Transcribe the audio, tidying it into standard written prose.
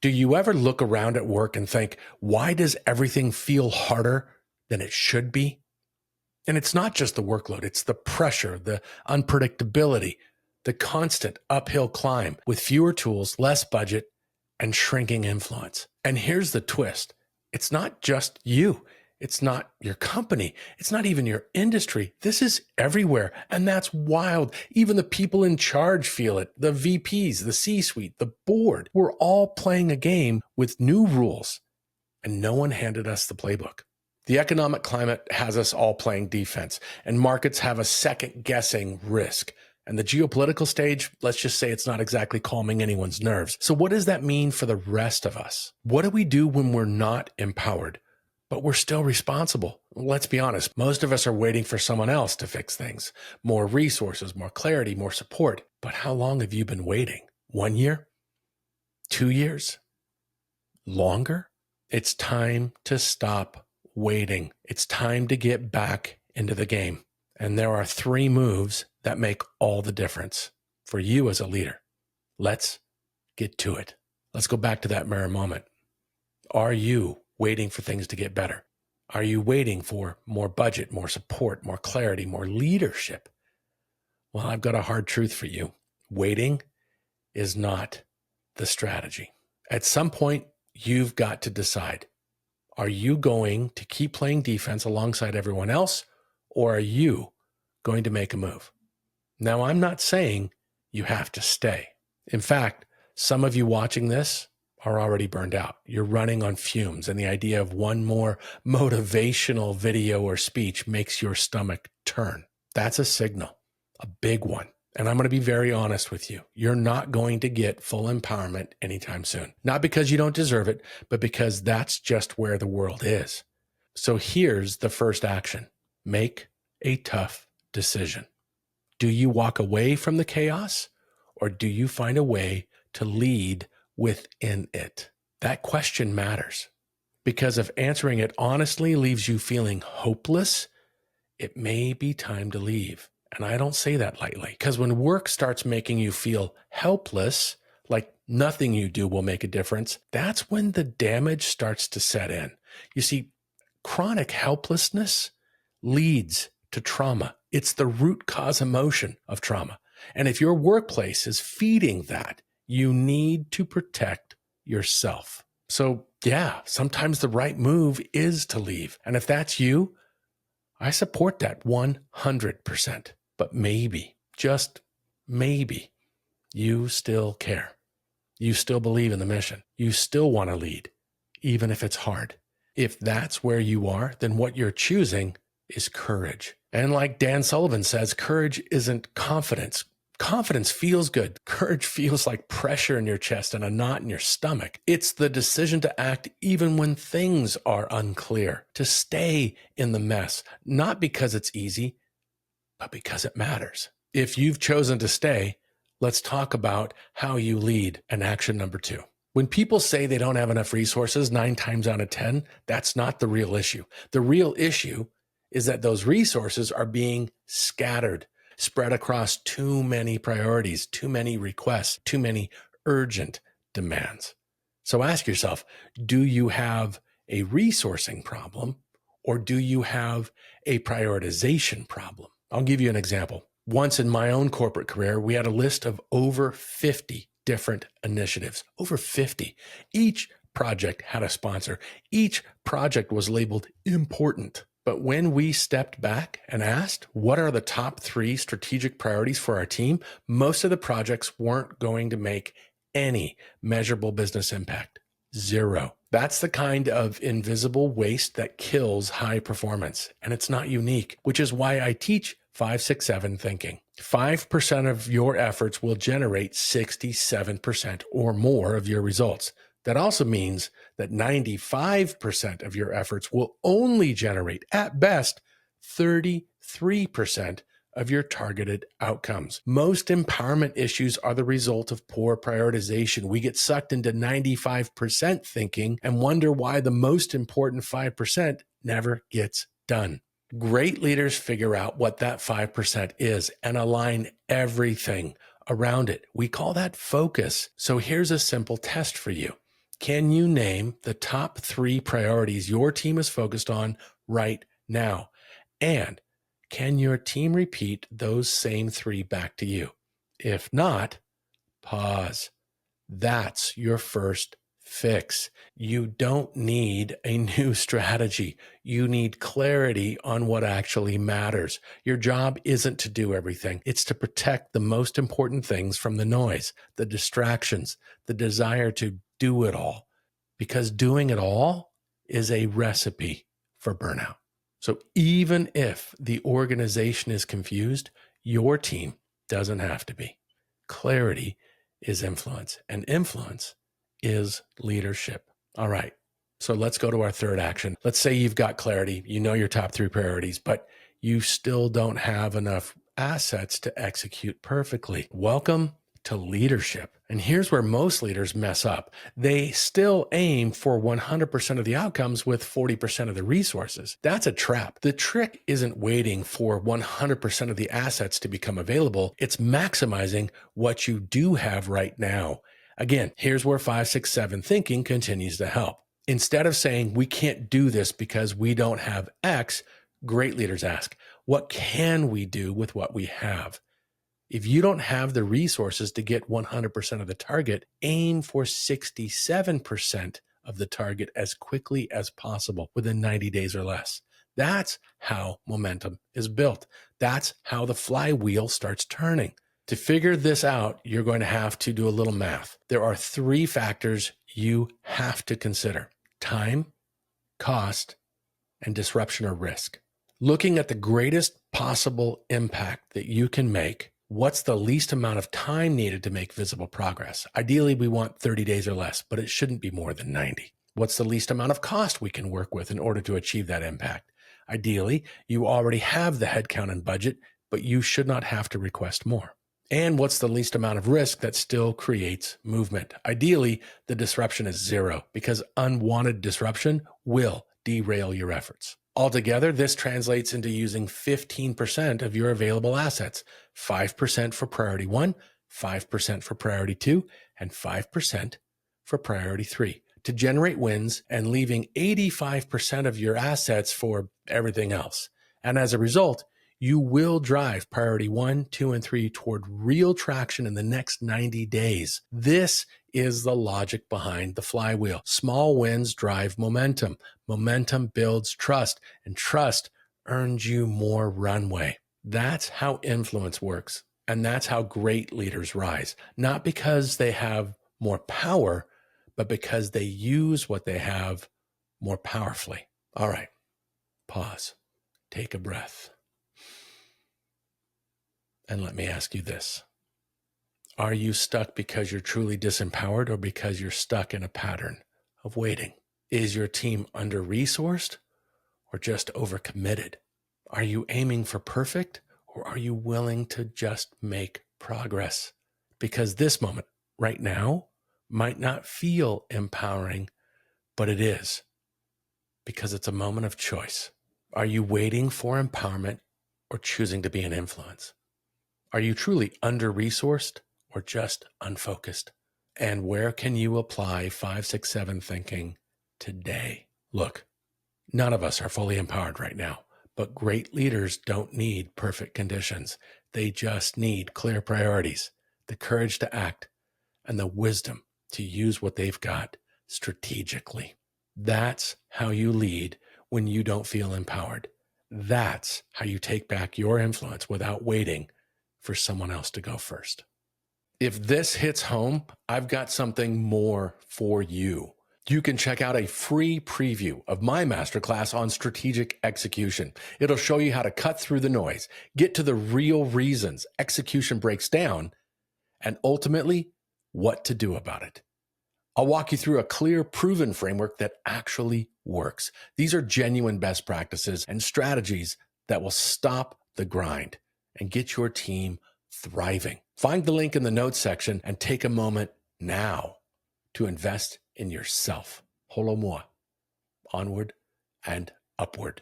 Do you ever look around at work and think, why does everything feel harder than it should be? And it's not just the workload, it's the pressure, the unpredictability, the constant uphill climb with fewer tools, less budget, and shrinking influence. And here's the twist. It's not just you. It's not your company. It's not even your industry. This is everywhere. And that's wild. Even the people in charge feel it. The VPs, the C-suite, the board. We're all playing a game with new rules, and no one handed us the playbook. The economic climate has us all playing defense, and markets have a second-guessing risk. And the geopolitical stage, let's just say it's not exactly calming anyone's nerves. So what does that mean for the rest of us? What do we do when we're not empowered, but we're still responsible? Let's be honest, most of us are waiting for someone else to fix things. More resources, more clarity, more support. But how long have you been waiting? 1 year? 2 years? Longer? It's time to stop waiting. It's time to get back into the game. And there are 3 moves that make all the difference for you as a leader. Let's get to it. Let's go back to that mirror moment. Are you waiting for things to get better? Are you waiting for more budget, more support, more clarity, more leadership? Well, I've got a hard truth for you. Waiting is not the strategy. At some point, you've got to decide. Are you going to keep playing defense alongside everyone else, or are you going to make a move? Now, I'm not saying you have to stay. In fact, some of you watching this are already burned out. You're running on fumes, and the idea of one more motivational video or speech makes your stomach turn. That's a signal, a big one. And I'm going to be very honest with you. You're not going to get full empowerment anytime soon. Not because you don't deserve it, but because that's just where the world is. So here's the first action. Make a tough decision. Do you walk away from the chaos, or do you find a way to lead within it? That question matters, because if answering it honestly leaves you feeling hopeless, it may be time to leave. And I don't say that lightly, because when work starts making you feel helpless, like nothing you do will make a difference, that's when the damage starts to set in. You see, chronic helplessness leads to trauma. It's the root cause emotion of trauma. And if your workplace is feeding that, you need to protect yourself. So yeah, sometimes the right move is to leave. And if that's you, I support that 100%. But maybe, just maybe, you still care. You still believe in the mission. You still want to lead, even if it's hard. If that's where you are, then what you're choosing is courage. And like Dan Sullivan says, courage isn't confidence. Confidence feels good. Courage feels like pressure in your chest and a knot in your stomach. It's the decision to act even when things are unclear, to stay in the mess, not because it's easy, but because it matters. If you've chosen to stay, let's talk about how you lead. And action number 2. When people say they don't have enough resources, 9 times out of 10, that's not the real issue. The real issue is that those resources are being scattered, spread across too many priorities, too many requests, too many urgent demands. So ask yourself, do you have a resourcing problem, or do you have a prioritization problem? I'll give you an example. Once in my own corporate career, we had a list of over 50 different initiatives, over 50. Each project had a sponsor. Each project was labeled important. But when we stepped back and asked, what are the top 3 strategic priorities for our team? Most of the projects weren't going to make any measurable business impact. 0. That's the kind of invisible waste that kills high performance. And it's not unique, which is why I teach 5-6-7 thinking. 5% of your efforts will generate 67% or more of your results. That also means that 95% of your efforts will only generate, at best, 33% of your targeted outcomes. Most empowerment issues are the result of poor prioritization. We get sucked into 95% thinking and wonder why the most important 5% never gets done. Great leaders figure out what that 5% is and align everything around it. We call that focus. So here's a simple test for you. Can you name the top 3 priorities your team is focused on right now? And can your team repeat those same 3 back to you? If not, pause. That's your first fix. You don't need a new strategy. You need clarity on what actually matters. Your job isn't to do everything. It's to protect the most important things from the noise, the distractions, the desire to do it all. Because doing it all is a recipe for burnout. So even if the organization is confused, your team doesn't have to be. Clarity is influence, and influence is leadership. All right. So let's go to our third action. Let's say you've got clarity, you know your top 3 priorities, but you still don't have enough assets to execute perfectly. Welcome to leadership. And here's where most leaders mess up. They still aim for 100% of the outcomes with 40% of the resources. That's a trap. The trick isn't waiting for 100% of the assets to become available. It's maximizing what you do have right now. Again, here's where 5, 6, 7 thinking continues to help. Instead of saying, we can't do this because we don't have X, great leaders ask, what can we do with what we have? If you don't have the resources to get 100% of the target, aim for 67% of the target as quickly as possible within 90 days or less. That's how momentum is built. That's how the flywheel starts turning. To figure this out, you're going to have to do a little math. There are 3 factors you have to consider: time, cost, and disruption or risk. Looking at the greatest possible impact that you can make, what's the least amount of time needed to make visible progress? Ideally, we want 30 days or less, but it shouldn't be more than 90. What's the least amount of cost we can work with in order to achieve that impact? Ideally, you already have the headcount and budget, but you should not have to request more. And what's the least amount of risk that still creates movement? Ideally, the disruption is 0, because unwanted disruption will derail your efforts. Altogether, this translates into using 15% of your available assets, 5% for priority 1, 5% for priority 2, and 5% for priority 3 to generate wins, and leaving 85% of your assets for everything else. And as a result, you will drive priority 1, 2, and 3 toward real traction in the next 90 days. This is the logic behind the flywheel. Small wins drive momentum. Momentum builds trust, and trust earns you more runway. That's how influence works. And that's how great leaders rise. Not because they have more power, but because they use what they have more powerfully. All right, pause, take a breath. And let me ask you this. Are you stuck because you're truly disempowered, or because you're stuck in a pattern of waiting? Is your team under-resourced or just overcommitted? Are you aiming for perfect, or are you willing to just make progress? Because this moment right now might not feel empowering, but it is, because it's a moment of choice. Are you waiting for empowerment or choosing to be an influence? Are you truly under-resourced or just unfocused? And where can you apply 5, 6, 7 thinking today? Look, none of us are fully empowered right now, but great leaders don't need perfect conditions. They just need clear priorities, the courage to act, and the wisdom to use what they've got strategically. That's how you lead when you don't feel empowered. That's how you take back your influence without waiting for someone else to go first. If this hits home, I've got something more for you. You can check out a free preview of my masterclass on strategic execution. It'll show you how to cut through the noise, get to the real reasons execution breaks down, and ultimately, what to do about it. I'll walk you through a clear, proven framework that actually works. These are genuine best practices and strategies that will stop the grind and get your team thriving. Find the link in the notes section and take a moment now to invest in yourself. Holo mua. Onward and upward.